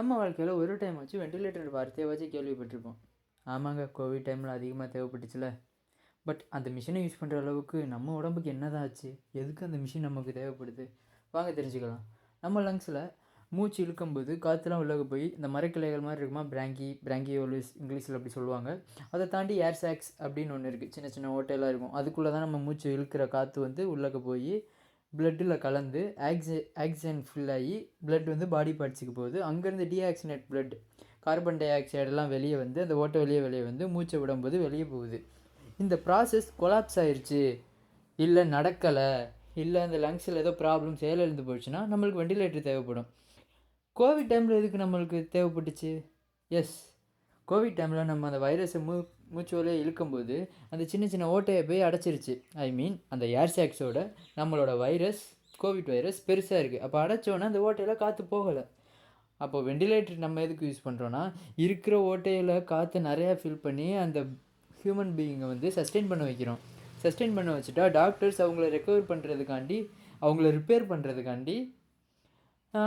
நம்ம வாழ்க்கையில் ஒரு டைம் வச்சு வெண்டிலேட்டர் வார்த்தையை வச்சு கேள்விப்பட்டிருப்போம். ஆமாங்க, கோவிட் டைமில் அதிகமாக தேவைப்பட்டுச்சுல. பட் அந்த மிஷினை யூஸ் பண்ணுற அளவுக்கு நம்ம உடம்புக்கு என்னதான் ஆச்சு? எதுக்கு அந்த மிஷின் நமக்கு தேவைப்படுது? வாங்க தெரிஞ்சுக்கலாம். நம்ம லங்ஸில் மூச்சு இழுக்கும்போது காற்றுலாம் உள்ளே போய் இந்த மரக்கிளைகள் மாதிரி இருக்குமா, பிராங்கியோலிஸ் இங்கிலீஷில் அப்படி சொல்லுவாங்க. அதை தாண்டி ஏர் சாக்ஸ் அப்படின்னு ஒன்று இருக்குது, சின்ன சின்ன ஓட்டையெல்லாம் இருக்கும். அதுக்குள்ளே தான் நம்ம மூச்சு இழுக்கிற காற்று வந்து உள்ளே போய் பிளட்டில் கலந்து ஆக்சிஜன் ஃபில் ஆகி பிளட் வந்து பாடி பார்ட்ஸுக்கு போகுது. அங்கேருந்து டீஆக்சினேட் பிளட், கார்பன் டை ஆக்சைடெல்லாம் வெளியே வந்து அந்த ஓட்டை வெளியே வந்து மூச்சை விடும்போது வெளியே போகுது. இந்த ப்ராசஸ் கொலாப்ஸ் ஆயிடுச்சு, இல்லை நடக்கலை, இல்லை அந்த லங்ஸில் ஏதோ ப்ராப்ளம் செயலிழந்து போயிடுச்சுன்னா நம்மளுக்கு வெண்டிலேட்டர் தேவைப்படும். கோவிட் டைமில் எதுக்கு நம்மளுக்கு தேவைப்பட்டுச்சு? எஸ், கோவிட் டைமில் நம்ம அந்த வைரஸை மூச்சு வழியாக இழுக்கும்போது அந்த சின்ன சின்ன ஓட்டையை போய் அடைச்சிருச்சு. ஐ மீன் அந்த ஏர் சாக்ஸோட நம்மளோட வைரஸ், கோவிட் வைரஸ் பெருசாக இருக்குது. அப்போ அடைச்சோன்னா அந்த ஓட்டையில் காற்று போகலை. அப்போ வெண்டிலேட்டர் நம்ம எதுக்கு யூஸ் பண்ணுறோன்னா, இருக்கிற ஓட்டையில் காற்று நிறையா ஃபில் பண்ணி அந்த ஹியூமன் பீயிங்கை வந்து சஸ்டெயின் பண்ண வைக்கிறோம். சஸ்டெயின் பண்ண வச்சுட்டா டாக்டர்ஸ் அவங்கள ரெக்கவர் பண்ணுறதுக்காண்டி, அவங்கள ரிப்பேர் பண்ணுறதுக்காண்டி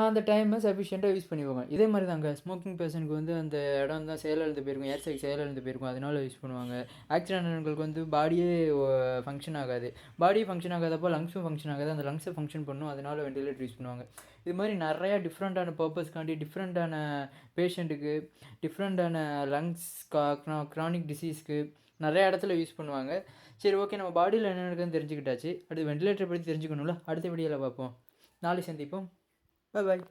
அந்த டைமை சஃபிஷியண்ட்டாக யூஸ் பண்ணிக்குவாங்க. இதே மாதிரி தாங்க ஸ்மோக்கிங் பேஷண்ட்க்கு வந்து அந்த இடம் தான் செயலிழந்து போயிருக்கும், ஏர் சாக்ஸ் செயலிழந்து போயிருக்கும், அதனால யூஸ் பண்ணுவாங்க. ஆக்சிடென்ட்களுக்கு வந்து பாடியே ஃபங்க்ஷன் ஆகாது. பாடி ஃபங்க்ஷன் ஆகாதப்போ லங்ஸும் ஃபங்க்ஷன் ஆகாது, அந்த லங்ஸை ஃபங்க்ஷன் பண்ணும், அதனால வெண்டிலேட்டர் யூஸ் பண்ணுவாங்க. இது மாதிரி நிறையா டிஃப்ரெண்ட்டான பர்பஸ்க்காண்டி, டிஃப்ரெண்ட்டான பேஷண்ட்டுக்கு, டிஃப்ரெண்ட்டான லங்ஸ் க்ரானிக் டிசீஸ்க்கு நிறையா இடத்துல யூஸ் பண்ணுவாங்க. சரி, ஓகே, நம்ம பாடியில் என்ன நடக்குதுன்னு தெரிஞ்சுக்கிட்டாச்சு. அடுத்து வெண்டிலேட்டரை பற்றி தெரிஞ்சுக்கணும்ல, அடுத்த வீடியோவில் பார்ப்போம். நாளை சந்திப்போம். Bye bye.